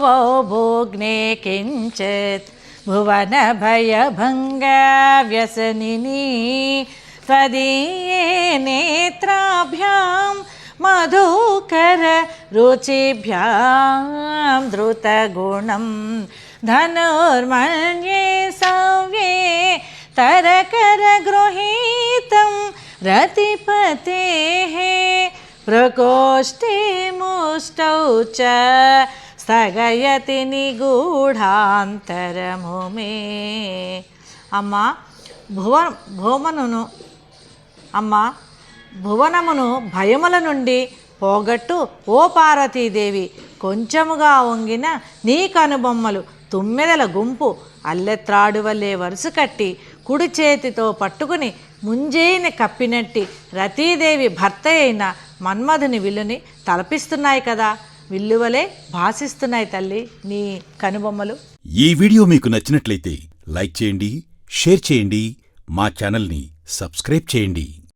भुवो भोग्ने किञ्चित् भुवनभयभङ्गव्यसनिनी त्वदीये नेत्राभ्यां मधुकर रुचिभ्यां धृतगुणं धनुर्मन्ये सव्ये तरकरगृहीतं रतिपतेः प्रकोष्ठे मुष्टौ च स्थगयति निगूढान्तरमुमे अम्मा భువనమును భయముల నుండి పోగొట్టు ఓ పార్వతీదేవి. కొంచెముగా వంగిన నీ కనుబొమ్మలు తుమ్మెదల గుంపు అల్లెత్రాడు వల్లే వరుస కట్టి కుడి చేతితో పట్టుకుని ముంజేయిని కప్పినట్టి రతీదేవి భర్త అయిన మన్మధుని విల్లుని తలపిస్తున్నాయి కదా, విల్లువలే భాసిస్తున్నాయి తల్లి నీ కనుబొమ్మలు. ఈ వీడియో మీకు నచ్చినట్లయితే లైక్ చేయండి, షేర్ చేయండి, మా ఛానల్ని సబ్స్క్రైబ్ చేయండి.